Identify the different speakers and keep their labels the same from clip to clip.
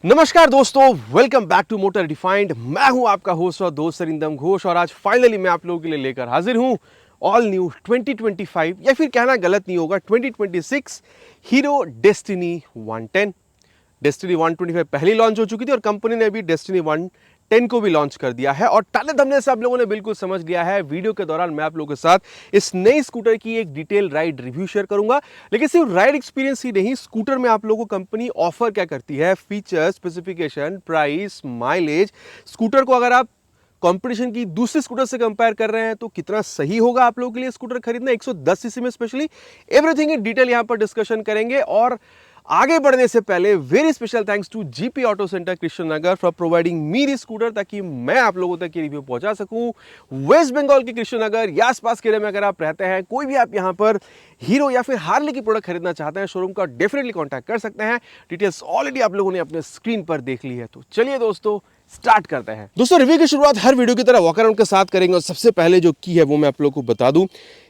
Speaker 1: नमस्कार दोस्तों, welcome back to motor defined. मैं हूं आपका होस्ट और दोस्त सरिंदम घोष और आज फाइनली मैं आप लोगों के लिए लेकर हाजिर हूं ऑल न्यू 2025 या फिर कहना गलत नहीं होगा 2026 हीरो डेस्टिनी 110। डेस्टिनी 125 पहले लॉन्च हो चुकी थी और कंपनी ने अभी डेस्टिनी 110 को भी लॉन्च कर दिया है और टाले दमने से आप लोगों ने बिल्कुल समझ लिया है। वीडियो के दौरान मैं आप लोगों के साथ इस नई स्कूटर की एक डिटेल राइड रिव्यू शेयर करूंगा, लेकिन सिर्फ राइड एक्सपीरियंस ही नहीं, स्कूटर में आप लोगों को कंपनी ऑफर क्या करती है, feature, specification, price, mileage, scooter को अगर आप कंपटीशन की दूसरी स्कूटर से कंपेयर कर रहे हैं तो कितना सही होगा आप लोगों के लिए स्कूटर खरीदना 110 सीसी में, स्पेशली एवरीथिंग इन डिटेल यहां पर डिस्कशन करेंगे। और आगे बढ़ने से पहले very special thanks to GP auto centre Krishnanagar for providing me this scooter, ताकि मैं आप लोगों तक ये रिव्यू पहुंचा सकूं। वेस्ट बंगाल के कृष्णनगर या आसपास के एरिया में अगर आप रहते हैं, कोई भी आप यहां पर हीरो या फिर हार्ले की प्रोडक्ट खरीदना चाहते हैं, शोरूम का डेफिनेटली कॉन्टैक्ट कर सकते हैं। डिटेल्स ऑलरेडी आप लोगों ने अपने स्क्रीन पर देख ली है, तो चलिए दोस्तों स्टार्ट करते हैं। दोस्तों रिव्यू की शुरुआत हर वीडियो की तरह वॉक अराउंड के साथ करेंगे और सबसे पहले जो की है वो मैं आप लोगों को बता दूं,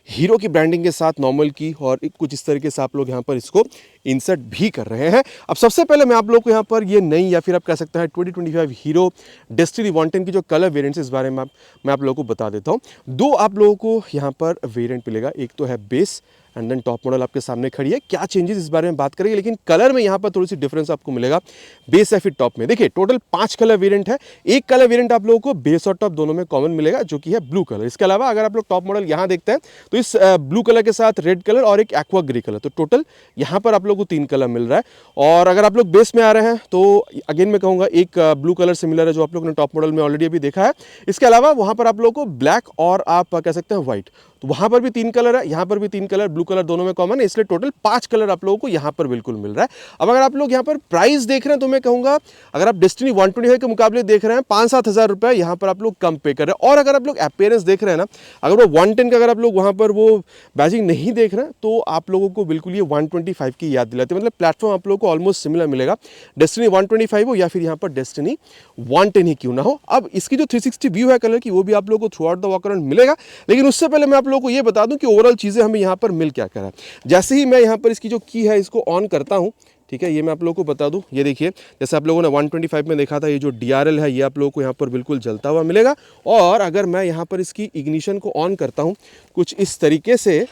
Speaker 1: हीरो की ब्रांडिंग के साथ नॉर्मल की और कुछ इस तरीके से आप लोग यहाँ पर इसको इंसर्ट भी कर रहे हैं। अब सबसे पहले मैं आप लोग को यहाँ पर ये नई या फिर आप कह सकते हैं 2025 हीरो डेस्टिनी 110 की जो कलर वेरिएंट्स, इस बारे में मैं आप लोगों को बता देता हूँ। दो आप लोगों को यहाँ पर वेरिएंट मिलेगा, एक तो है base and then top model आपके सामने खड़ी है। क्या चेंजेस इस बारे में बात करेंगे, लेकिन कलर में यहाँ पर थोड़ी सी डिफरेंस आपको मिलेगा बेस या फिर टॉप में। देखिए टोटल 5 कलर वेरिएंट है, एक कलर वेरिएंट आप लोगों को बेस और टॉप दोनों में कॉमन मिलेगा जो कि है ब्लू कलर। इसके अलावा अगर आप लोग टॉप मॉडल यहाँ देखते हैं तो इस ब्लू कलर के साथ रेड कलर और एक एक्वा ग्रे कलर, तो टोटल यहाँ पर आप लोग को 3 कलर मिल रहा है। और अगर आप लोग बेस में आ रहे हैं तो अगेन मैं कहूँगा एक ब्लू कलर सिमिलर है जो आप लोग ने टॉप मॉडल में ऑलरेडी अभी देखा है। इसके अलावा वहाँ पर आप लोग को ब्लैक और आप कह सकते हैं व्हाइट, तो वहां पर भी 3 कलर है, यहां पर भी 3 कलर, ब्लू कलर दोनों में कॉमन है, इसलिए टोटल 5 कलर आप लोगों को यहां पर बिल्कुल मिल रहा है। अब अगर आप लोग यहां पर प्राइस देख रहे हैं तो मैं कहूंगा अगर आप डेस्टिनी 125 के मुकाबले देख रहे हैं 5-7 हज़ार रुपए यहां पर आप लोग कम पे कर रहे हैं। और अगर आप लोग अपीयरेंस देख रहे हैं ना, अगर वो 110 का अगर आप लोग वहां पर वो बैजिंग नहीं देख रहे हैं तो आप लोगों को बिल्कुल ये 125 की याद दिलाती है। मतलब प्लेटफॉर्म आप लोगों को ऑलमोस्ट सिमिलर मिलेगा, डेस्टिनी 125 हो या फिर यहाँ पर डेस्टिनी 110 ही क्यों ना हो। अब इसकी जो 360 व्यू है कलर की, वो भी आप लोगों को through out the walk around मिलेगा, लेकिन उससे पहले मैं आप लोगों को ये बता दूं कि ओवरऑल चीज़ें हमें यहाँ पर मिल क्या कर रहा है। जैसे ही मैं यहाँ पर इसकी जो की है इसको ऑन करता हूँ, ठीक है, ये मैं आप लोगों को बता दूं, ये देखिए जैसे आप लोगों ने 125 में देखा था, ये जो DRL है ये आप लोगों को यहाँ पर बिल्कुल जलता हुआ मिलेगा। और अगर मैं यहाँ पर इसकी इग्निशन को ऑन करता हूँ कुछ इस तरीके से,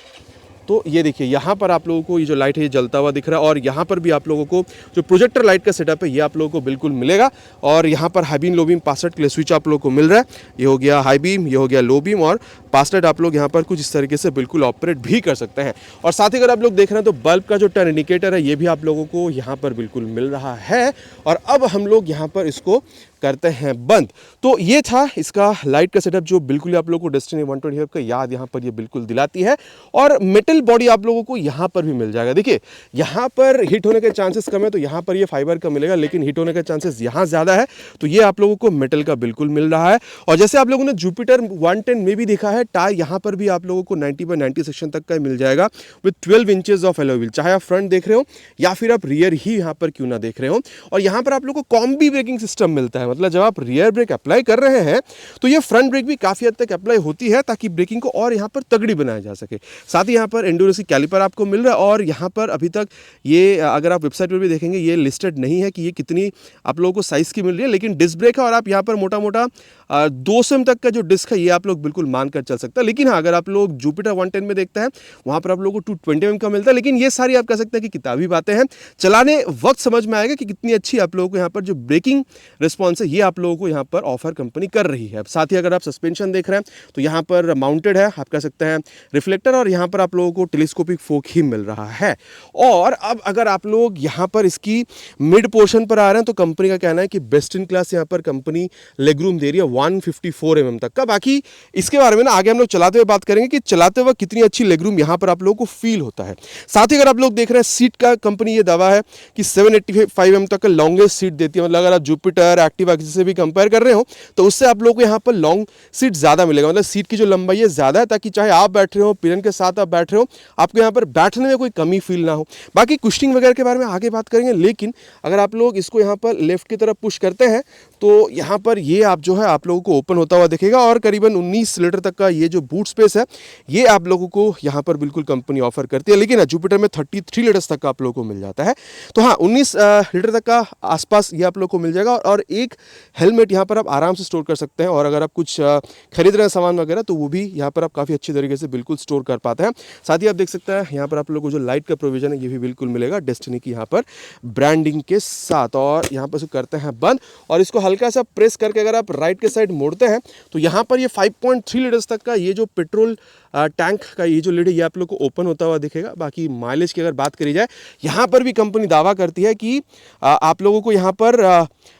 Speaker 1: तो ये देखिए यहाँ पर आप लोगों को ये जो लाइट है ये जलता हुआ दिख रहा है। और यहाँ पर भी आप लोगों को जो प्रोजेक्टर लाइट का सेटअप है ये आप लोगों को बिल्कुल मिलेगा। और यहाँ पर हाई बीम लो बीम पास लाइट के लिए स्विच आप लोगों को मिल रहा है, ये हो गया हाई बीम, ये हो गया लो बीम, और पास लाइट आप लोग यहाँ पर कुछ इस तरीके से बिल्कुल ऑपरेट भी कर सकते हैं। और साथ ही अगर आप लोग देख रहे हैं तो बल्ब का जो टर्न इंडिकेटर है ये भी आप लोगों को यहाँ पर बिल्कुल मिल रहा है। और अब हम लोग यहाँ पर इसको करते हैं बंद। तो ये था इसका लाइट का सेटअप जो बिल्कुल आप लोगों को डेस्टिनी 125 का याद यहाँ पर ये बिल्कुल दिलाती है। और मेटल बॉडी आप लोगों को यहाँ पर भी मिल जाएगा। देखिए यहाँ पर हिट होने के चांसेस कम है, तो यहाँ पर ये फाइबर का मिलेगा, लेकिन हिट होने के चांसेस यहाँ ज़्यादा है, तो ये आप लोगों को मेटल का बिल्कुल मिल रहा है। और जैसे आप लोगों ने जुपिटर 110 में भी देखा है, टायर यहाँ पर भी आप लोगों को 90/90 सेक्शन तक का मिल जाएगा with 12 inches of alloy wheel, चाहे आप फ्रंट देख रहे हो या फिर आप रियर ही यहाँ पर क्यों ना देख रहे हो। और यहाँ पर आप लोगों को कॉम्बी ब्रेकिंग सिस्टम मिलता है, मतलब जब आप रियर ब्रेक अप्लाई कर रहे हैं तो ये फ्रंट ब्रेक भी काफी हद तक अप्लाई होती है ताकि ब्रेकिंग को और यहाँ पर तगड़ी बनाया जा सके। साथ ही यहाँ पर एंड्योरेंस कैलिपर आपको मिल रहा है। और यहाँ पर अभी तक ये अगर आप वेबसाइट पर भी देखेंगे ये लिस्टेड नहीं है कि ये कितनी आप लोगों को साइज की मिल रही है, लेकिन डिस्क ब्रेक है और आप यहाँ पर मोटा मोटा 200 mm तक का जो डिस्क है ये आप लोग बिल्कुल मानकर चल सकते हैं। लेकिन हाँ, अगर आप लोग जुपिटर 110 में देखते हैं वहाँ पर आप लोगों को 220 mm का मिलता है, लेकिन ये सारी आप कह सकते हैं कि किताबी बातें हैं, चलाने वक्त समझ में आएगा कि कितनी अच्छी आप लोगों को यहाँ पर जो ब्रेकिंग रिस्पॉन्स है ये आप लोगों को यहाँ पर ऑफर कंपनी कर रही है। साथ ही अगर आप सस्पेंशन देख रहे हैं तो यहाँ पर माउंटेड है, आप कह सकते हैं रिफ्लेक्टर, और यहाँ पर आप लोगों को टेलीस्कोपिक फोक ही मिल रहा है। और अब अगर आप लोग यहाँ पर इसकी मिड पोर्शन पर आ रहे हैं तो कंपनी का कहना है कि बेस्ट इन क्लास यहाँ पर कंपनी लेगरूम दे रही है 154 mm तक का। बाकी इसके बारे में ना आगे हम लोग चलाते हुए बात करेंगे कि चलाते हुए कितनी अच्छी लेगरूम यहाँ पर आप लोगों को फील होता है। साथ ही अगर आप लोग देख रहे हैं सीट का कंपनी ये दावा है कि 785 mm तक का लॉन्गेस्ट सीट देती है। मतलब अगर आप जुपिटर, एक्टिवा एक्टिवा से भी कंपेयर कर रहे हो तो उससे आप लोगों को यहाँ पर लॉन्ग सीट ज़्यादा मिलेगा, मतलब सीट की जो लंबाई है ज़्यादा है, ताकि चाहे आप बैठ रहे हो पिलियन के साथ आप बैठ रहे हो आपको यहाँ पर बैठने में कोई कमी फील ना हो। बाकी कुशनिंग वगैरह के बारे में आगे बात करेंगे, लेकिन अगर आप लोग इसको यहाँ पर लेफ्ट की तरफ पुश करते हैं तो यहाँ पर ये आप जो है आप लोगों को ओपन होता हुआ दिखेगा और करीबन 19 लीटर तक का ये जो बूट स्पेस है ये आप लोगों को यहाँ पर बिल्कुल कंपनी ऑफर करती है। लेकिन जुपिटर में 33 लीटर्स तक का आप लोगों को मिल जाता है। तो हाँ, 19 लीटर तक का आसपास ये आप लोग को मिल जाएगा और एक हेलमेट यहाँ पर आप आराम से स्टोर कर सकते हैं, और अगर आप कुछ खरीद रहे हैं सामान वगैरह तो वो भी यहाँ पर आप काफ़ी अच्छी तरीके से बिल्कुल स्टोर कर पाते हैं। साथ ही आप देख सकते हैं यहाँ पर आप लोग को जो लाइट का प्रोविजन है ये भी बिल्कुल मिलेगा डेस्टिनी की यहाँ पर ब्रांडिंग के साथ। और यहाँ पर इसको करते हैं बंद और इसको हल्का सा प्रेस करके अगर आप राइट के साइड मोड़ते हैं तो यहाँ पर ये 5.3 लीटर्स तक का ये जो पेट्रोल टैंक का ये जो लिड है ये आप लोग को ओपन होता हुआ दिखेगा। बाकी माइलेज की अगर बात करी जाए यहाँ पर भी कंपनी दावा करती है कि आप लोगों को यहाँ पर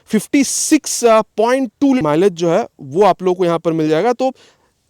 Speaker 1: 56.2 माइलेज जो है वो आप लोगों को यहाँ पर मिल जाएगा। तो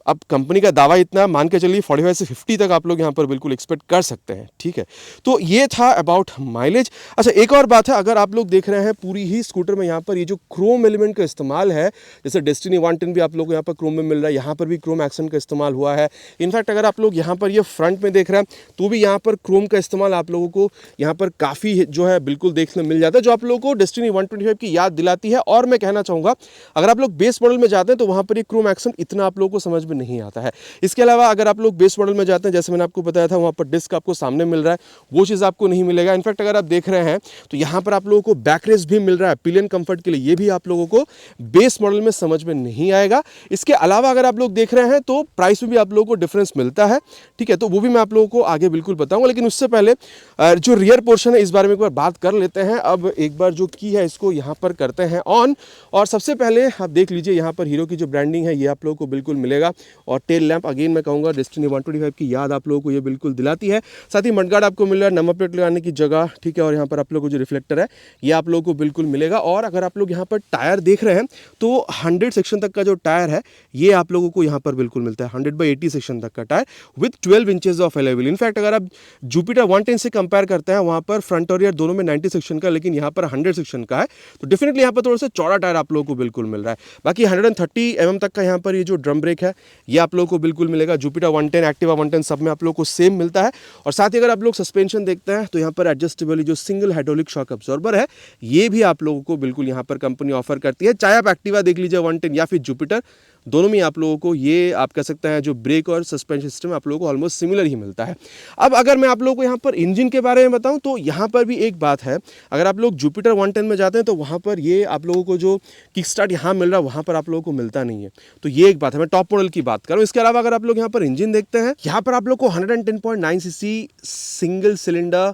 Speaker 1: अब कंपनी का दावा इतना मान के चलिए 45 से 50 तक आप लोग यहाँ पर बिल्कुल एक्सपेक्ट कर सकते हैं, ठीक है। तो ये था अबाउट माइलेज। अच्छा, एक और बात है, अगर आप लोग देख रहे हैं पूरी ही स्कूटर में यहाँ पर ये जो क्रोम एलिमेंट का इस्तेमाल है, जैसे डेस्टिनी 110 भी आप लोग को यहाँ पर क्रोम में मिल रहा है, यहाँ पर भी क्रोम एक्शन का इस्तेमाल हुआ है। इनफैक्ट अगर आप लोग यहाँ पर ये फ्रंट में देख रहे हैं तो भी यहाँ पर क्रोम का इस्तेमाल आप लोगों को यहाँ पर काफ़ी जो है बिल्कुल देखने मिल जाता है, जो आप लोगों को डेस्टिनी 125 की याद दिलाती है। और मैं कहना चाहूँगा अगर आप लोग बेस मॉडल में जाते हैं तो वहाँ पर ये क्रोम एक्शन इतना आप लोगों को समझ में नहीं आता है। इसके अलावा अगर आप लोग बेस मॉडल में जाते हैं, जैसे मैंने आपको बताया था वहाँ पर डिस्क आपको सामने मिल रहा है, वो चीज़ आपको नहीं मिलेगा। इनफैक्ट अगर आप देख रहे हैं तो यहाँ पर आप लोगों को बैक रेस्ट भी मिल रहा है पिलियन कंफर्ट के लिए, ये भी आप लोगों को बेस मॉडल में समझ में नहीं आएगा। इसके अलावा अगर आप लोग देख रहे हैं तो प्राइस में भी आप लोगों को डिफरेंस मिलता है, ठीक है, तो वो भी मैं आप लोगों को आगे बिल्कुल बताऊंगा। लेकिन उससे पहले जो रियर पोर्शन है इस बारे में एक बार बात कर लेते हैं। अब एक बार जो की है इसको यहाँ पर करते हैं ऑन, और सबसे पहले आप देख लीजिए यहाँ पर हीरो की जो ब्रांडिंग है ये आप लोगों को बिल्कुल मिलेगा। और टेल लैंप अगेन मैं कहूँगा डेस्टिनी 125 की याद आप लोगों को ये बिल्कुल दिलाती है। साथ ही मडगार्ड आपको मिल रहा है, नंबर प्लेट लगाने की जगह, ठीक है, और यहाँ पर आप लोगों को जो रिफ्लेक्टर है ये आप लोगों को बिल्कुल मिलेगा। और अगर आप लोग यहाँ पर टायर देख रहे हैं तो 100 सेक्शन तक का जो टायर है ये आप लोगों को यहाँ पर बिल्कुल मिलता है, 100/80 सेक्शन तक का tyre with 12 inches of alloy wheel. In fact अगर आप जुपिटर 110 से कंपेयर करते हैं वहाँ पर फ्रंट और रियर दोनों में 90 सेक्शन का, लेकिन यहाँ पर 100 सेक्शन का है, तो डेफिनेटली यहाँ पर थोड़ा सा चौड़ा टायर आप लोगों को बिल्कुल मिल रहा है। बाकी 130 mm तक का यहाँ पर ये जो ड्रम ब्रेक है ये आप लोगों को बिल्कुल मिलेगा। जुपिटर 110, एक्टिवा 110 सब में आप लोगों को सेम मिलता है। और साथ ही अगर आप लोग सस्पेंशन देखते हैं तो यहाँ पर एडजस्टेबल जो सिंगल हाइड्रोलिक शॉक अब्जॉर्बर है ये भी आप लोगों को बिल्कुल यहाँ पर कंपनी ऑफर करती है। चाहे आप एक्टिवा देख लीजिए 110 या फिर जुपिटर, दोनों में आप लोगों को ये आप कह सकते हैं जो ब्रेक और सस्पेंशन सिस्टम आप लोगों को ऑलमोस्ट सिमिलर ही मिलता है। अब अगर मैं आप लोगों को यहाँ पर इंजन के बारे में बताऊं तो यहाँ पर भी एक बात है, अगर आप लोग जुपिटर 110 में जाते हैं तो वहाँ पर ये आप लोगों को जो किक स्टार्ट यहाँ मिल रहा है वहाँ पर आप लोगों को मिलता नहीं है, तो ये एक बात है। मैं टॉप मॉडल की बात कर रहा हूँ। इसके अलावा अगर आप लोग यहाँ पर इंजन देखते हैं, यहाँ पर आप लोग को 110.9 cc single cylinder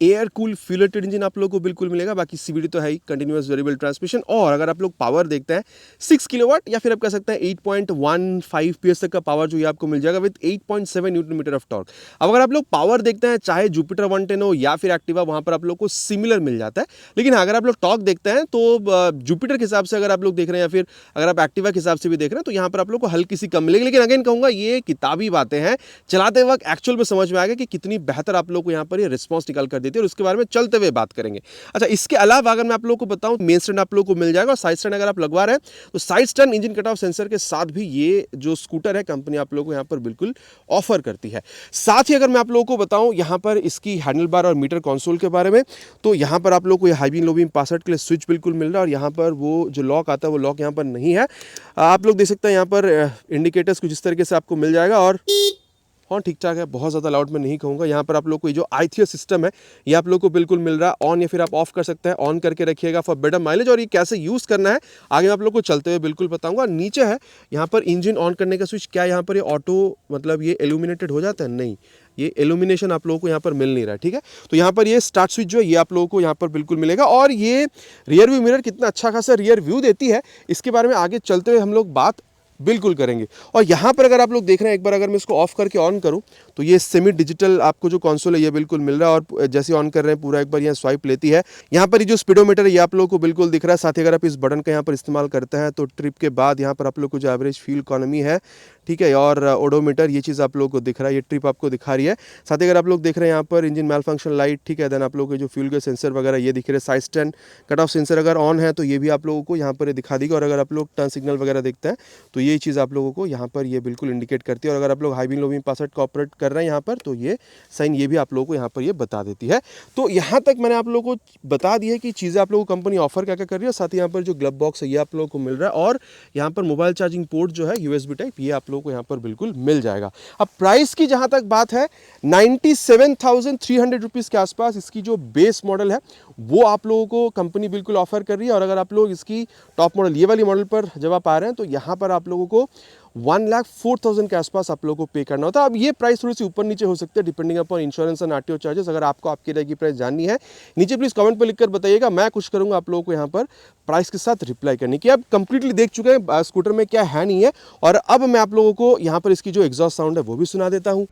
Speaker 1: air cool फ्यूलेटेड इंजन आप लोगों को बिल्कुल मिलेगा। बाकी सीवीडी तो है ही, कंटिन्यूअस वेरिएबल ट्रांसमिशन। और अगर आप लोग पावर देखते हैं 6 किलोवाट या फिर आप कह सकते हैं 8.15 PS तक का पावर जो ये आपको मिल जाएगा with 8.7 newton metre of torque. अब अगर आप लोग पावर देखते हैं चाहे जुपिटर 110 हो या फिर एक्टिवा, वहां पर आप लोग को सिमिलर मिल जाता है। लेकिन अगर आप लोग टॉर्क देखते हैं तो जुपिटर के हिसाब से अगर आप लोग देख रहे हैं या फिर अगर आप एक्टिवा के हिसाब से भी देख रहे हैं तो यहाँ पर आप लोग को हल्की सी कम मिलेगी। लेकिन अगेन कहूंगा ये किताबी बातें हैं, चलाते वक्त एक्चुअल में समझ में आएगा कि कितनी बेहतर आप लोग को यहाँ पर ये रिस्पॉन्स निकाल कर देती है, और उसके बारे में चलते हुए बात करेंगे। अच्छा, इसके अलावा अगर मैं आप लोगों को बताऊं मेन स्टैंड आप लोगों को मिल जाएगा, और साइड स्टैंड अगर आप लगवा रहे हैं तो side stand engine cut off sensor के साथ भी ये जो स्कूटर है कंपनी आप लोगों को यहाँ पर बिल्कुल ऑफर करती है। साथ ही अगर मैं आप लोगों को बताऊं यहाँ पर इसकी हैंडल बार और मीटर कंसोल के बारे में, तो यहाँ पर आप लोगों को high beam low beam password के लिए स्विच बिल्कुल मिल रहा है, और यहाँ पर वो जो लॉक आता है वो लॉक यहाँ पर नहीं है। आप लोग देख सकते हैं यहाँ पर इंडिकेटर्स कुछ इस तरीके से आपको मिल जाएगा, और हाँ ठीक ठाक है, बहुत ज़्यादा लाउड में नहीं कहूँगा। यहाँ पर आप लोग को ये जो आईथिया सिस्टम है ये आप लोग को बिल्कुल मिल रहा है ऑन, या फिर आप ऑफ कर सकते हैं, ऑन करके रखिएगा फॉर बेटर माइलेज। और ये कैसे यूज़ करना है आगे मैं आप लोग को चलते हुए बिल्कुल बताऊँगा। नीचे है यहाँ पर इंजन ऑन करने का स्विच, क्या यहाँ पर ये ऑटो मतलब ये एल्यूमिनेटेड हो जाता है? नहीं, ये एल्यूमिनेशन आप लोगों को यहाँ पर मिल नहीं रहा है, ठीक है। तो यहाँ पर ये स्टार्ट स्विच जो है ये आप लोगों को यहाँ पर बिल्कुल मिलेगा। और ये रियर व्यू मिरर कितना अच्छा खासा रियर व्यू देती है इसके बारे में आगे चलते हुए हम लोग बात बिल्कुल करेंगे। और यहाँ पर अगर आप लोग देख रहे हैं, एक बार अगर मैं इसको ऑफ करके ऑन करूँ तो ये सेमी डिजिटल आपको जो कंसोल है ये बिल्कुल मिल रहा है, और जैसे ऑन कर रहे हैं पूरा एक बार यहाँ स्वाइप लेती है। यहाँ पर ये जो स्पीडोमीटर है ये आप लोगों को बिल्कुल दिख रहा है। साथ ही अगर आप इस बटन का यहाँ पर इस्तेमाल करते हैं तो ट्रिप के बाद यहाँ पर आप लोग को जो एवरेज फ्यूल इकोनॉमी है ठीक है, और ओडोमीटर, ये चीज़ आप लोगों को दिख रहा है, ये ट्रिप आपको दिखा रही है। साथ ही अगर आप लोग देख रहे हैं यहाँ पर इंजन मैल फंक्शन लाइट, ठीक है, देन आप लोगों के जो फ्यूल के सेंसर वगैरह ये दिख रहे हैं, side stand cut off sensor अगर ऑन है तो ये भी आप लोगों को यहाँ पर दिखा देगी। और अगर आप लोग टर्न सिग्नल वगैरह देखते हैं तो ये चीज़ आप लोगों को यहाँ पर ये बिल्कुल इंडिकेट करती है। और अगर आप लोग हाई बीम लो बीम पास को ऑपरेट कर रहे हैं यहाँ पर तो ये साइन ये भी आप लोगों को यहाँ पर ये बता देती है। तो यहाँ तक मैंने आप लोगों को बता दी है कि चीज़ें आप लोगों को कंपनी ऑफर क्या क्या कर रही है। साथ ही यहाँ पर जो ग्लब बॉक्स है ये आप लोगों को मिल रहा है, और यहाँ पर मोबाइल चार्जिंग पोर्ट जो है USB टाइप ये आप लोगों को यहाँ पर बिल्कुल मिल जाएगा। अब प्राइस की जहाँ तक बात है 97,300 रुपीज़ के आसपास इसकी जो बेस मॉडल है वो आप लोगों को कंपनी बिल्कुल ऑफर कर रही है। और अगर आप लोग इसकी टॉप मॉडल ये वाली मॉडल पर जब आप आ रहे हैं तो यहाँ पर आप लोगों को 1,04,000 के आसपास आप लोगों को पे करना होता है। अब ये प्राइस थोड़ी सी ऊपर नीचे हो सकते हैं depending upon insurance and RTO charges. अगर आपको आपकी एरिया की प्राइस जाननी है नीचे प्लीज़ कमेंट पर लिखकर बताइएगा, मैं कुछ करूँगा आप लोगों को यहाँ पर प्राइस के साथ रिप्लाई करने की। अब कंप्लीटली देख चुके हैं स्कूटर में क्या है नहीं है, और अब मैं आप लोगों को यहाँ पर इसकी जो एग्जॉस्ट साउंड है वो भी सुना देता हूँ।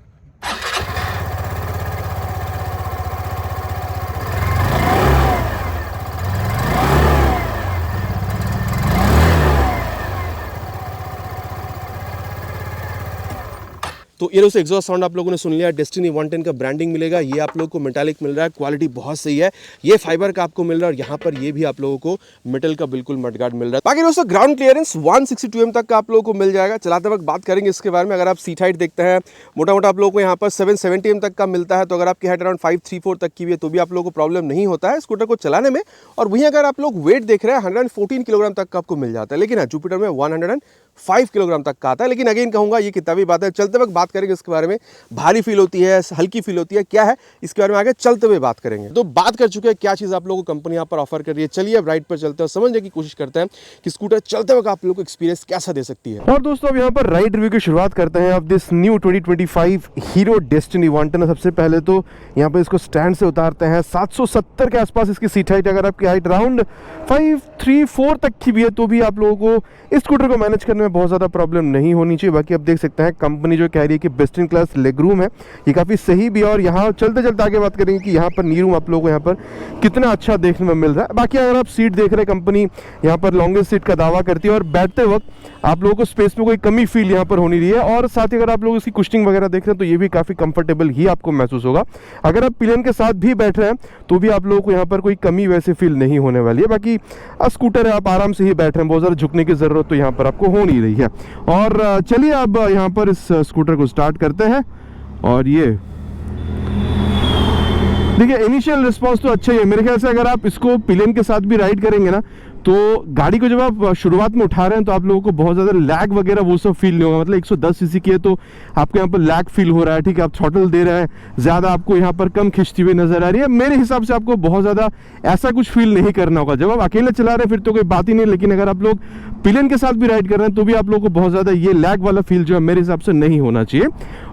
Speaker 1: तो ये से एग्जॉस्ट साउंड आप लोगों ने सुन लिया। डेस्टिनी 110 का ब्रांडिंग मिलेगा, ये आप लोगों को मेटालिक मिल रहा है, क्वालिटी बहुत सही है, ये फाइबर का आपको मिल रहा है, और यहाँ पर ये भी आप लोगों को मेटल का बिल्कुल मडगार्ड मिल रहा है। बाकी दोस्तों ग्राउंड क्लियरेंस 162 mm तक का आप लोगों को मिल जाएगा। चलाते वक्त बात करेंगे इसके बारे में। अगर आप सीट हाइट देखते हैं मोटा मोटा आप लोगों को यहाँ पर 770 mm तक का मिलता है, तो अगर आपकी हाइट अराउंड 534 तक की भी है तो भी आप लोगों को प्रॉब्लम नहीं होता है स्कूटर को चलाने में। और वहीं अगर आप लोग वेट देख रहे हैं 114 किलोग्राम तक का आपको मिल जाता है, लेकिन जुपिटर में 105 किलोग्राम तक का आता है। लेकिन अगेन कहूँगा ये किताबी बात है, चलते वक्त बात करेंगे इसके बारे में। भारी फील होती है, हल्की फील होती है, क्या है इसके बारे में आगे चलते हुए बात करेंगे। तो बात कर चुके हैं क्या चीज़ आप लोगों को कंपनी यहाँ पर ऑफर कर रही है। चलिए अब राइड पर चलते हैं, समझने की कोशिश करते हैं कि स्कूटर चलते वक्त आप लोगों को एक्सपीरियंस कैसा दे सकती है। और दोस्तों अब यहाँ पर राइड रिव्यू की शुरुआत करते हैं। अब दिस न्यू 2025 हीरो डेस्टिनी 110। सबसे पहले तो यहाँ पर इसको स्टैंड से उतारते हैं। 770 के आसपास इसकी सीट हाइट, अगर आपकी हाइट अराउंड 534 तक की भी है तो भी आप लोगों को इस स्कूटर को मैनेज करने में बहुत ज़्यादा प्रॉब्लम नहीं होनी चाहिए। बाकी आप देख सकते हैं कंपनी जो कह रही है कि best in class leg room है, ये काफ़ी सही भी है। और यहाँ चलते चलते आगे बात करेंगे कि यहाँ पर नी रूम आप लोगों को यहाँ पर कितना अच्छा देखने में मिल रहा है। बाकी अगर आप सीट देख रहे हैं कंपनी यहाँ पर लॉन्गेस्ट सीट का दावा करती है, और बैठते वक्त आप लोगों को स्पेस में कोई कमी फील यहाँ पर होनी रही है। और साथ ही अगर आप लोग इसकी कुशनिंग वगैरह देख रहे हैं तो ये भी काफ़ी कंफर्टेबल ही आपको महसूस होगा। अगर आप पिलियन के साथ भी बैठ रहे हैं तो भी आप लोगों को यहाँ पर कोई कमी वैसे फील नहीं होने वाली है। बाकी स्कूटर है, आप आराम से ही बैठ रहे हैं, बहुत ज़्यादा झुकने की ज़रूरत तो यहाँ पर आपको हो नहीं रही है। और चलिए अब यहाँ पर इस स्कूटर को स्टार्ट करते हैं। और ये देखिए इनिशियल रिस्पांस तो अच्छा ही है मेरे ख्याल से। अगर आप इसको पिलियन के साथ भी राइड करेंगे ना तो गाड़ी को जब आप शुरुआत में उठा रहे हैं तो आप लोगों को बहुत ज़्यादा लैग वगैरह वो सब फील नहीं होगा। मतलब 110 सीसी की है तो आपको यहाँ पर लैग फील हो रहा है, ठीक है, आप थ्रॉटल दे रहे हैं, ज़्यादा आपको यहाँ पर कम खिंचती हुई नजर आ रही है। मेरे हिसाब से आपको बहुत ज़्यादा ऐसा कुछ फील नहीं करना होगा। जब आप अकेले चला रहे हैं फिर तो कोई बात ही नहीं, लेकिन अगर आप लोग पिलियन के साथ भी राइड कर रहे हैं तो भी आप लोगों को बहुत ज़्यादा ये लैग वाला फील जो है मेरे हिसाब से नहीं होना चाहिए।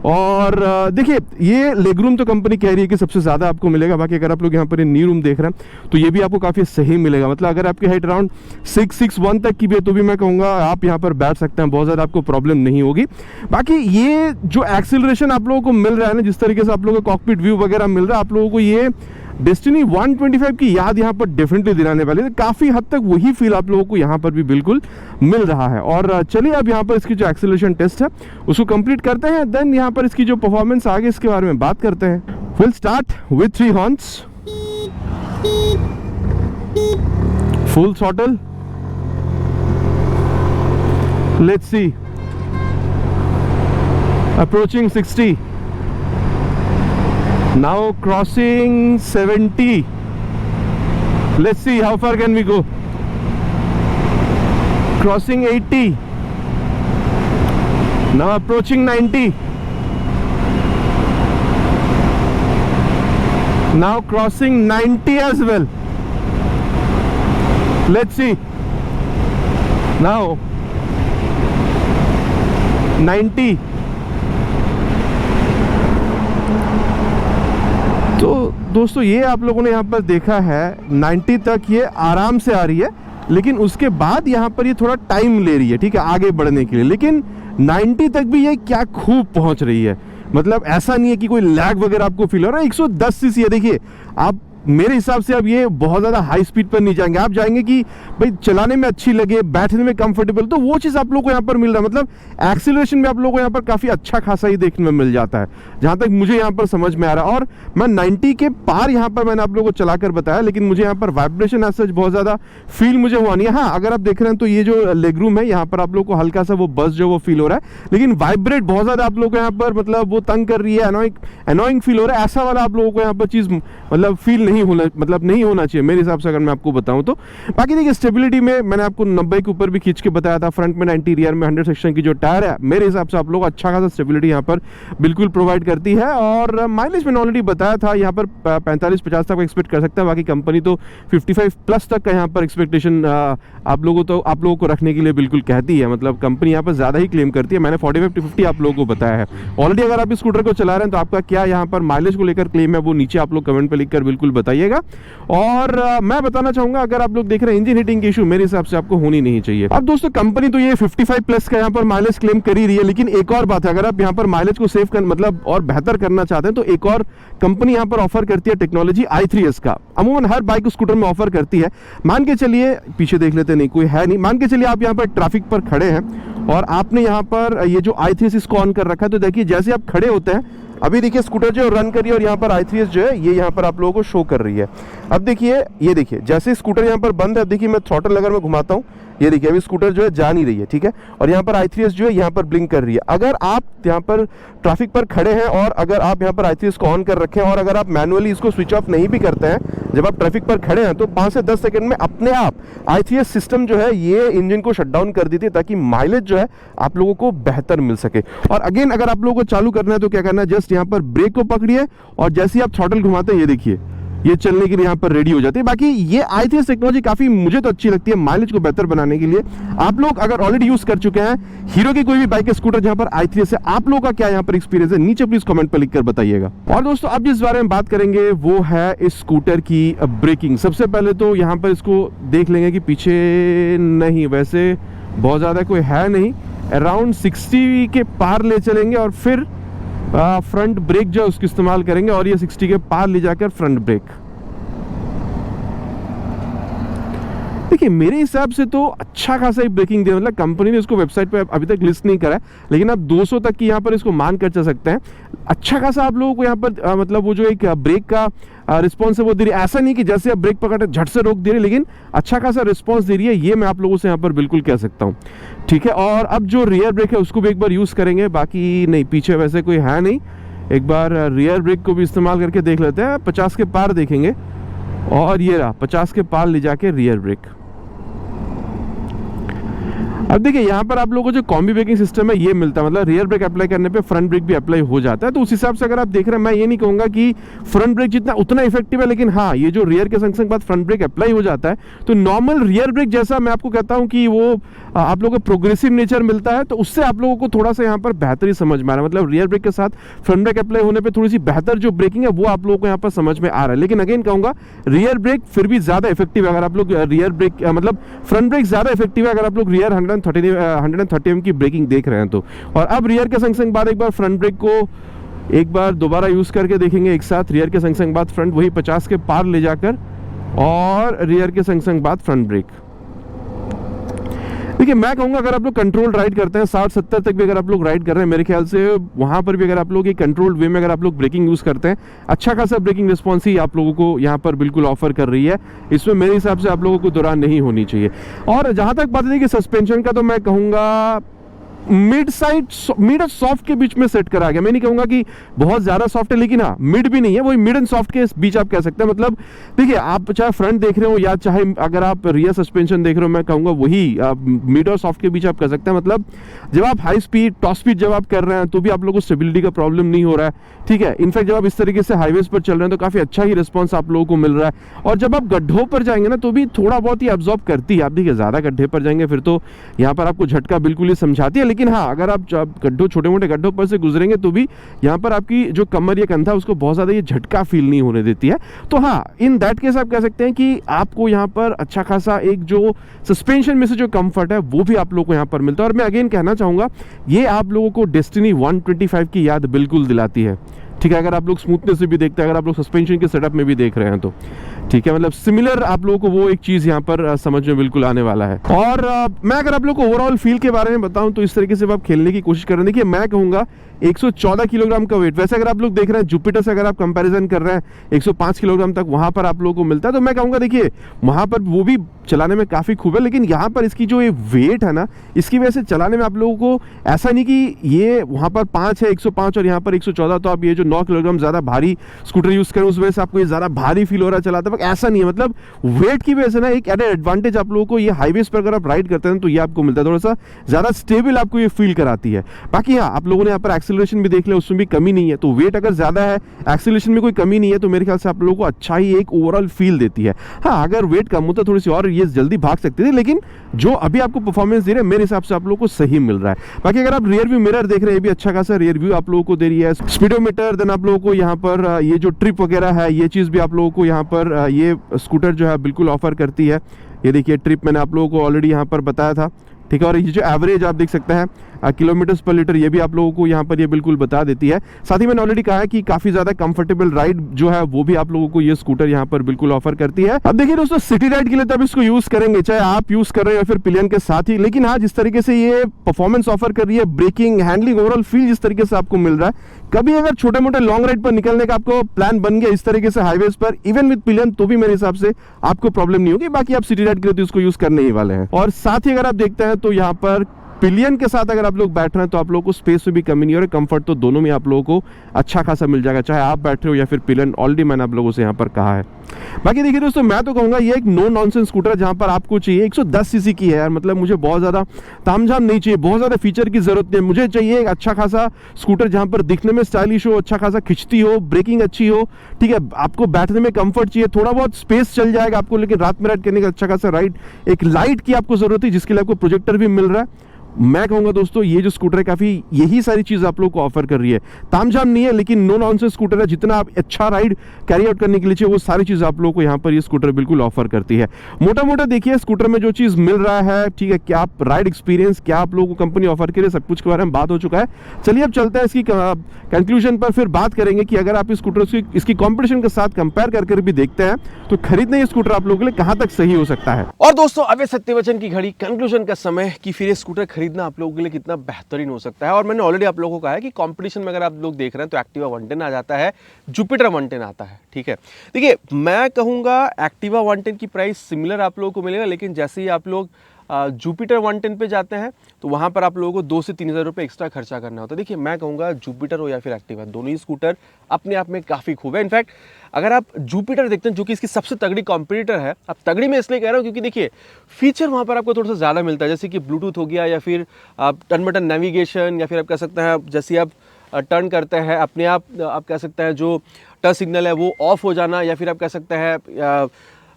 Speaker 1: और देखिए ये लेग रूम तो कंपनी कह रही है कि सबसे ज़्यादा आपको मिलेगा। बाकी अगर आप लोग यहाँ पर नी रूम देख रहे हैं तो ये भी आपको काफ़ी सही मिलेगा। मतलब अगर आपकी हाइट अराउंड 661 तक की भी है तो भी मैं कहूँगा आप यहाँ पर बैठ सकते हैं, बहुत ज़्यादा आपको प्रॉब्लम नहीं होगी। बाकी ये जो एक्सीलरेशन आप लोगों को मिल रहा है ना, जिस तरीके से आप लोगों को कॉकपिट व्यू वगैरह मिल रहा है, आप लोगों को ये डेस्टिनी 125 की याद यहाँ पर डेफिनेटली दिलाने वाली है। काफ़ी हद तक वही फील आप लोगों को यहाँ पर भी बिल्कुल मिल रहा है। और चलिए अब यहाँ पर इसकी जो एक्सेलरेशन टेस्ट है उसको कंप्लीट करते हैं, देन यहाँ पर इसकी जो परफॉर्मेंस आगे इसके बारे में बात करते हैं। Will start with 3 horns, full throttle, let's see, approaching 60, now crossing 70, let's see how far can we go, crossing 80, now approaching 90, now crossing 90 as well, let's see, now 90। तो दोस्तों ये आप लोगों ने यहाँ पर देखा है 90 तक ये आराम से आ रही है, लेकिन उसके बाद यहाँ पर ये थोड़ा टाइम ले रही है, ठीक है, आगे बढ़ने के लिए। लेकिन 90 तक भी ये क्या खूब पहुँच रही है। मतलब ऐसा नहीं है कि कोई लैग वगैरह आपको फील हो रहा है। 110 सीसी है, देखिए आप
Speaker 2: मेरे हिसाब से अब ये बहुत ज़्यादा हाई स्पीड पर नहीं जाएंगे, आप जाएंगे कि भाई चलाने में अच्छी लगे, बैठने में कंफर्टेबल, तो वो चीज़ आप लोगों को यहाँ पर मिल रहा है। मतलब एक्सीलरेशन में आप लोगों को यहाँ पर काफ़ी अच्छा खासा ही देखने में मिल जाता है, जहाँ तक मुझे यहाँ पर समझ में आ रहा है। और मैं 90 के पार यहाँ पर मैंने आप लोगों को चलाकर बताया, लेकिन मुझे यहाँ पर वाइब्रेशन एज सच बहुत ज़्यादा फील मुझे हुआ नहीं है। हाँ, अगर आप देख रहे हैं तो ये जो लेग रूम है यहाँ पर आप लोगों को हल्का सा वो बस जो वो फील हो रहा है, लेकिन वाइब्रेट बहुत ज़्यादा आप लोगों को यहाँ पर मतलब वो तंग कर रही है, अनोइंग फील हो रहा है, ऐसा वाला आप लोगों को यहाँ पर चीज़ मतलब फील नहीं होना, मतलब नहीं होना चाहिए मेरे हिसाब से, अगर मैं आपको बताऊं तो। बाकी देखिए स्टेबिलिटी में मैंने आपको 90 के ऊपर भी खींच के बताया था, फ्रंट में 90, रियर में 100 सेक्शन की जो टायर है, मेरे हिसाब से आप लोग अच्छा खासा स्टेबिलिटी यहाँ पर बिल्कुल प्रोवाइड करती है। और माइलेज मैंने ऑलरेडी बताया था, यहाँ पर 45-50 तक एक्सपेक्ट कर सकता है, बाकी कंपनी तो 55 प्लस तक का यहाँ पर एक्सपेक्टेशन आप लोगों को रखने के लिए बिल्कुल कहती है। मतलब कंपनी यहाँ पर ज़्यादा ही क्लेम करती है, मैंने 45-50 आप लोगों को बताया है ऑलरेडी। अगर आप इस स्कूटर को चला रहे हैं तो आपका क्या यहाँ पर माइलेज को लेकर क्लेम है वो नीचे आप लोग कमेंट पर लिखकर बिल्कुल बताइएगा। और मैं बताना चाहूंगा, अगर आप लोग देख रहे हैं इंजन हीटिंग की इशू मेरे हिसाब से आपको होनी नहीं चाहिए। अब दोस्तों कंपनी तो ये 55 प्लस का यहाँ पर माइलेज क्लेम कर ही रही है, लेकिन एक और बात है, अगर आप यहाँ पर माइलेज को सेव कर मतलब और बेहतर करना चाहते हैं तो एक और कंपनी यहाँ पर ऑफर करती है टेक्नोलॉजी i3s का। अमूमन हर बाइक स्कूटर में ऑफर करती है। मान के चलिए, पीछे देख लेते, नहीं कोई है नहीं, मान के चलिए आप यहाँ पर ट्रैफिक पर खड़े हैं और आपने यहाँ पर ये जो i3s इसको ऑन कर रखा है, तो देखिए जैसे आप खड़े होते हैं, अभी देखिए स्कूटर जो रन करी और यहाँ पर i3s जो है ये यहाँ पर आप लोगों को शो कर रही है। अब देखिए, ये देखिए जैसे स्कूटर यहाँ पर बंद है, अब देखिए मैं थ्रॉटल अगर मैं घुमाता हूँ, ये देखिए अभी स्कूटर जो है जा नहीं रही है, ठीक है, और यहाँ पर i3s जो है यहाँ पर ब्लिंक कर रही है। अगर आप यहाँ पर ट्रैफिक पर खड़े हैं और अगर आप यहाँ पर i3s को ऑन कर रखें और अगर आप मैनुअली इसको स्विच ऑफ नहीं भी करते हैं, जब आप ट्रैफिक पर खड़े हैं तो 5 से 10 सेकंड में अपने आप i3s सिस्टम जो है ये इंजन को शट डाउन कर देती है, ताकि माइलेज जो है आप लोगों को बेहतर मिल सके। और अगेन अगर आप लोगों को चालू करना है तो क्या करना है, जस्ट यहाँ पर ब्रेक को पकड़िए और जैसे ही आप थ्रॉटल घुमाते हैं, ये देखिए ये चलने के लिए यहाँ पर रेडी हो जाती है। बाकी ये i3s टेक्नोलॉजी काफी मुझे तो अच्छी लगती है माइलेज को बेहतर बनाने के लिए। आप लोग अगर ऑलरेडी यूज कर चुके हैं हीरो की कोई भी बाइक स्कूटर जहां पर i3s है, आप लोगों का क्या यहाँ पर एक्सपीरियंस है, नीचे प्लीज कमेंट पर लिखकर बताइएगा। और दोस्तों अब जिस बारे में बात करेंगे वो है इस स्कूटर की ब्रेकिंग। सबसे पहले तो यहाँ पर इसको देख लेंगे कि पीछे नहीं, वैसे बहुत ज्यादा कोई है नहीं, अराउंड 60 के पार ले चलेंगे और फिर फ्रंट ब्रेक जो है उसको इस्तेमाल करेंगे, और ये 60 के पार ले जाकर फ्रंट ब्रेक। देखिए मेरे हिसाब से तो अच्छा खासा ही ब्रेकिंग दिया, मतलब कंपनी ने इसको वेबसाइट पे अभी तक लिस्ट नहीं करा है, लेकिन आप 200 तक की यहाँ पर इसको मान कर चल सकते हैं। अच्छा खासा आप लोगों को यहाँ पर मतलब वो जो एक ब्रेक का रिस्पॉन्स है वो दे रही है। ऐसा नहीं कि जैसे आप ब्रेक पकड़े झट से रोक दे रही है, लेकिन अच्छा खासा रिस्पॉन्स दे रही है, ये मैं आप लोगों से यहाँ पर बिल्कुल कह सकता हूँ, ठीक है। और अब जो रियर ब्रेक है उसको भी एक बार यूज़ करेंगे, बाकी नहीं पीछे वैसे कोई है नहीं। एक बार रियर ब्रेक को भी इस्तेमाल करके देख लेते हैं, 50 के पार देखेंगे, और ये रहा 50 के पार ले जाके रियर ब्रेक। अब देखिए यहाँ पर आप लोगों को जो कॉम्बी ब्रेकिंग सिस्टम है ये मिलता है, मतलब रियर ब्रेक अप्लाई करने पे फ्रंट ब्रेक भी अप्लाई हो जाता है। तो उस हिसाब से अगर आप देख रहे हैं, मैं ये नहीं कहूँगा कि फ्रंट ब्रेक जितना उतना इफेक्टिव है, लेकिन हाँ ये जो रियर के संग बाद फ्रंट ब्रेक अप्लाई हो जाता है तो नॉर्मल रियर ब्रेक जैसा मैं आपको कहता हूँ कि वो आप लोगों को प्रोग्रेसिव नेचर मिलता है, तो उससे आप लोगों को थोड़ा सा यहाँ पर बेहतरी समझ में आ रहा है। मतलब रियर ब्रेक के साथ फ्रंट ब्रेक अप्लाई होने पर थोड़ी सी बेहतर जो ब्रेकिंग है वो आप लोगों को यहाँ पर समझ में आ रहा है। लेकिन अगेन कहूँगा रियर ब्रेक फिर भी ज़्यादा इफेक्टिव है अगर आप लोग रियर ब्रेक मतलब फ्रंट ब्रेक ज़्यादा इफेक्टिव है अगर आप लोग रियर 130 एम की ब्रेकिंग देख रहे हैं तो। और अब रियर के संग बाद एक बार फ्रंट ब्रेक को एक बार दोबारा यूज करके देखेंगे एक साथ, रियर के संग बाद फ्रंट वही 50 के पार ले जाकर, और रियर के संग बाद फ्रंट ब्रेक। देखिए मैं कहूँगा अगर आप लोग कंट्रोल राइड करते हैं 60-70 तक भी अगर आप लोग राइड कर रहे हैं, मेरे ख्याल से वहाँ पर भी अगर आप लोग एक कंट्रोल्ड वे में अगर आप लोग ब्रेकिंग यूज़ करते हैं, अच्छा खासा ब्रेकिंग रिस्पॉन्स ही आप लोगों को यहाँ पर बिल्कुल ऑफर कर रही है। इसमें मेरे हिसाब से आप लोगों को दौरान नहीं होनी चाहिए। और जहाँ तक बात है कि सस्पेंशन का, तो मैं कहूँगा मिड और सॉफ्ट के बीच में सेट करा गया। मैं नहीं कहूंगा कि बहुत ज्यादा सॉफ्ट है, लेकिन हाँ मिड भी नहीं है, वही मिड एंड सॉफ्ट के बीच आप कह सकते हैं। मतलब देखिए आप चाहे फ्रंट देख रहे हो या चाहे अगर आप रियर सस्पेंशन देख रहे हो, मैं कहूंगा वही मिड और सॉफ्ट के बीच आप कह सकते हैं। मतलब जब आप हाई स्पीड टॉप स्पीड जब आप कर रहे हैं तो भी आप लोगों को स्टेबिलिटी का प्रॉब्लम नहीं हो रहा है, ठीक है। इनफैक्ट जब आप इस तरीके से हाईवेज पर चल रहे हैं तो काफी अच्छा ही रिस्पॉन्स आप लोगों को मिल रहा है। और जब आप गड्ढों पर जाएंगे ना तो भी थोड़ा बहुत ही एब्जॉर्ब करती है। आप देखिए ज्यादा गड्ढे पर जाएंगे फिर तो यहाँ पर आपको झटका बिल्कुल ही समझाती है, लेकिन हाँ अगर आप गड्ढों छोटे मोटे गड्ढों पर से गुजरेंगे तो भी यहाँ पर आपकी जो कमर या कंधा उसको बहुत ज्यादा ये झटका फील नहीं होने देती है। तो हाँ इन दैट केस आप कह सकते हैं कि आपको यहाँ पर अच्छा खासा एक जो सस्पेंशन में से जो कंफर्ट है वो भी आप लोगों को यहाँ पर मिलता है। और मैं अगेन कहना चाहूंगा ये आप लोगों को डेस्टिनी 125 की याद बिल्कुल दिलाती है, ठीक है, अगर आप लोग स्मूथनेस से भी देखते हैं, अगर आप लोग सस्पेंशन के सेटअप में भी देख रहे हैं तो ठीक है, मतलब सिमिलर आप लोगों को वो एक चीज़ यहाँ पर समझ में बिल्कुल आने वाला है। और मैं अगर आप लोग को ओवरऑल फील के बारे में बताऊं तो इस तरीके से आप खेलने की कोशिश कर रहे हैं। देखिए मैं कहूँगा 114 किलोग्राम का वेट, वैसे अगर आप लोग देख रहे हैं जुपिटर से अगर आप कंपैरिजन कर रहे हैं 105 किलोग्राम तक वहाँ पर आप लोगों को मिलता है, तो मैं कहूँगा देखिए वहाँ पर वो भी चलाने में काफ़ी खूब है, लेकिन यहाँ पर इसकी जो ये वेट है ना, इसकी वजह से चलाने में आप लोगों को ऐसा नहीं कि ये वहाँ पर 5 है 105 और यहाँ पर 114, तो आप ये जो 9 किलोग्राम ज़्यादा भारी स्कूटर यूज़ करें उस वजह से आपको ये ज़्यादा भारी फील हो रहा है चलाते वक्त, ऐसा नहीं है। मतलब वेट की वजह से ना एक एडेड एडवांटेज आप लोगों को ये हाईवेज पर अगर आप राइड करते हैं तो ये आपको मिलता है, थोड़ा सा ज़्यादा स्टेबल आपको ये फील कराती है। बाकी हाँ, आप लोगों ने यहाँ पर एक्सेलरेशन भी देख लिया, उसमें भी कमी नहीं है, तो वेट अगर ज़्यादा है एक्सेलरेशन में कोई कमी नहीं है तो मेरे ख्याल से आप लोगों को अच्छा ही एक ओवरऑल फील देती है। हाँ, अगर वेट कम होता थोड़ी सी और ये जल्दी भाग सकती थी, लेकिन जो अभी आपको परफॉर्मेंस दे रहे हैं मेरे हिसाब से आप लोगों को सही मिल रहा है। बाकी अगर आप रियर व्यू मिरर देख रहे हैं, ये भी अच्छा खासा रियर व्यू आप लोगों को दे रही है। स्पीडोमीटर, देन आप लोगों को यहाँ पर ये जो ट्रिप वगैरह है ये चीज़ भी आप लोगों को यहाँ पर ये स्कूटर जो है बिल्कुल ऑफर करती है। ये देखिए ट्रिप मैंने आप लोगों को ऑलरेडी यहाँ पर बताया था, ठीक है। और ये जो एवरेज आप देख सकते हैं किलोमीटर्स पर लीटर, ये भी आप लोगों को यहाँ पर ये बिल्कुल बता देती है। साथ ही मैंने ऑलरेडी कहा है कि काफ़ी ज़्यादा कंफर्टेबल राइड जो है वो भी आप लोगों को ये स्कूटर यहाँ पर बिल्कुल ऑफर करती है। अब देखिए दोस्तों, सिटी राइड के लिए तब इसको यूज़ करेंगे, चाहे आप यूज़ कर रहे हो या फिर पिलियन के साथ ही, लेकिन हाँ जिस तरीके से ये परफॉर्मेंस ऑफर कर रही है, ब्रेकिंग, हैंडलिंग, ओवरऑल फील जिस तरीके से आपको मिल रहा है, कभी अगर छोटे मोटे लॉन्ग राइड पर निकलने का आपको प्लान बन गया इस तरीके से हाईवेज पर इवन विद पिलियन, तो भी मेरे हिसाब से आपको प्रॉब्लम नहीं होगी। बाकी आप सिटी राइड के लिए तो इसको यूज़ करने ही वाले हैं। और साथ ही अगर आप देखते हैं तो यहाँ पर पिलियन के साथ अगर आप लोग बैठ रहे हैं तो आप लोगों को स्पेस में भी कमी नहीं हो रही, कंफर्ट तो दोनों में आप लोगों को अच्छा खासा मिल जाएगा, चाहे आप बैठ रहे हो या फिर पिलियन, ऑलरेडी मैंने आप लोगों से यहाँ पर कहा है। बाकी देखिए दोस्तों, मैं तो कहूँगा ये एक नो नॉनसेंस स्कूटर है जहाँ पर आपको चाहिए 110 सीसी की है यार, मतलब मुझे बहुत ज़्यादा तामझाम नहीं चाहिए, बहुत ज़्यादा फीचर की जरूरत नहीं है, मुझे चाहिए एक अच्छा खासा स्कूटर जहाँ पर दिखने में स्टाइलिश हो, अच्छा खासा खिंचती हो, ब्रेकिंग अच्छी हो, ठीक है, आपको बैठने में कंफर्ट चाहिए, थोड़ा बहुत स्पेस चल जाएगा आपको, लेकिन रात में राइड करने का अच्छा खासा राइड, एक लाइट की आपको जरूरत है जिसके लिए आपको प्रोजेक्टर भी मिल रहा है। मैं कहूँगा दोस्तों ये जो स्कूटर है काफ़ी यही सारी चीज़ आप लोग को ऑफर कर रही है, तामझाम नहीं है लेकिन नो नॉनसेंस स्कूटर है, जितना आप अच्छा राइड कैरी आउट करने के लिए चाहिए वो सारी चीज़ आप लोगों को यहाँ पर ये स्कूटर बिल्कुल ऑफर करती है। मोटा मोटा देखिए स्कूटर में जो चीज़ मिल रहा है, ठीक है, क्या आप राइड एक्सपीरियंस, क्या आप लोगों को कंपनी ऑफर करे, सब कुछ के बारे में बात हो चुका है। चलिए अब चलते हैं इसकी कंक्लूजन पर, फिर बात करेंगे कि अगर आप इस स्कूटर इसकी कॉम्पिटिशन के साथ कंपेयर करके भी देखते हैं तो खरीदने ये स्कूटर आप लोगों के लिए कहाँ तक सही हो सकता है।
Speaker 1: और दोस्तों अभय सत्यवचन की घड़ी, कंक्लूजन का समय कि फिर ये स्कूटर खरीदना आप लोगों के लिए कितना बेहतरीन हो सकता है। और मैंने ऑलरेडी आप लोगों को कहा है कि कंपटीशन में अगर आप लोग देख रहे हैं तो एक्टिवा 110 आ जाता है, जुपिटर 110 आता है, ठीक है। देखिए मैं कहूँगा एक्टिवा 110 की प्राइस सिमिलर आप लोगों को मिलेगा, लेकिन जैसे ही आप लोग जुपिटर 110 पे जाते हैं तो वहाँ पर आप लोगों को 2 से 3 हज़ार रुपये एक्स्ट्रा खर्चा करना होता है। देखिए मैं कहूँगा जुपिटर हो या फिर एक्टिवा, दोनों ही स्कूटर अपने आप में काफ़ी खूब है। इनफैक्ट अगर आप जुपिटर देखते हैं जो कि इसकी सबसे तगड़ी कॉम्पिटिटर है, अब तगड़ी मैं इसलिए कह रहा हूँ क्योंकि देखिए फीचर वहाँ पर आपको थोड़ा सा ज़्यादा मिलता है, जैसे कि ब्लूटूथ हो गया या फिर आप टर्न बटन नेविगेशन, या फिर आप कह सकते हैं जैसे आप टर्न करते हैं अपने आप कह सकते हैं जो टच सिग्नल है वो ऑफ हो जाना, या फिर आप कह सकते हैं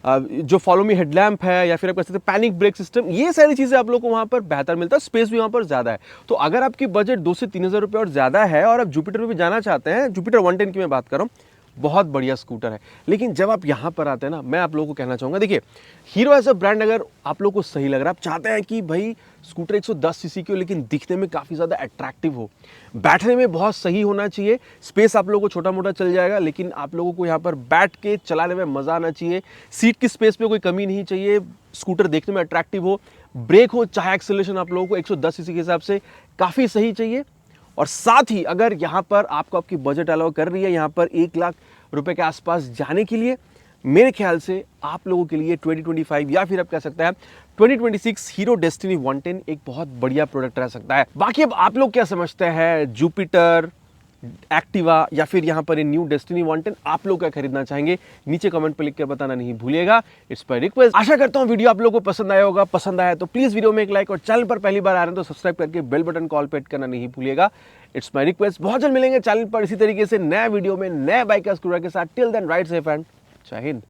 Speaker 1: जो फॉलो मी हेडलैम्प है, या फिर आप कह सकते हैं पैनिक ब्रेक सिस्टम, ये सारी चीज़ें आप लोग को वहाँ पर बेहतर मिलता है, स्पेस भी वहाँ पर ज़्यादा है। तो अगर आपकी बजट 2 से 3 हज़ार रुपये और ज़्यादा है और आप जुपिटर में भी जाना चाहते हैं, जुपिटर 110 की मैं बात कर रहा हूँ, बहुत बढ़िया स्कूटर है। लेकिन जब आप यहाँ पर आते हैं ना, मैं आप लोगों को कहना चाहूँगा, देखिए हीरो एज अ ब्रांड अगर आप लोगों को सही लग रहा है, आप चाहते हैं कि भाई स्कूटर 110 सीसी की हो लेकिन दिखने में काफ़ी ज़्यादा अट्रैक्टिव हो, बैठने में बहुत सही होना चाहिए, स्पेस आप लोगों को छोटा मोटा चल जाएगा लेकिन आप लोगों को यहाँ पर बैठ के चलाने में मज़ा आना चाहिए, सीट की स्पेस में कोई कमी नहीं चाहिए, स्कूटर देखने में अट्रैक्टिव हो, ब्रेक हो चाहे एक्सेलरेशन आप लोगों को 110 सीसी के हिसाब से काफ़ी सही चाहिए। और साथ ही अगर यहाँ पर आपको आपकी बजट अलाउ कर रही है यहाँ पर 1 लाख रुपए के आसपास जाने के लिए, मेरे ख्याल से आप लोगों के लिए 2025 या फिर आप कह सकते हैं 2026 हीरो डेस्टिनी 110 एक बहुत बढ़िया प्रोडक्ट रह सकता है। बाकी अब आप लोग क्या समझते हैं, जुपिटर, एक्टिवा या फिर यहाँ पर न्यू डेस्टिनी 110, आप लोग क्या खरीदना चाहेंगे, नीचे कमेंट पे लिख कर बताना नहीं भूलिएगा, इट्स माय रिक्वेस्ट। आशा करता हूँ वीडियो आप लोगों को पसंद आया होगा, पसंद आया तो प्लीज वीडियो में एक लाइक, और चैनल पर पहली बार आ रहे हैं तो सब्सक्राइब करके बेल बटन कॉल पे हिट करना नहीं भूलिएगा, इट्स माय रिक्वेस्ट। बहुत जल्द मिलेंगे चैनल पर इसी तरीके से नए वीडियो में नए बाइक स्कूटर के साथ। Till then ride safe and Jai Hind.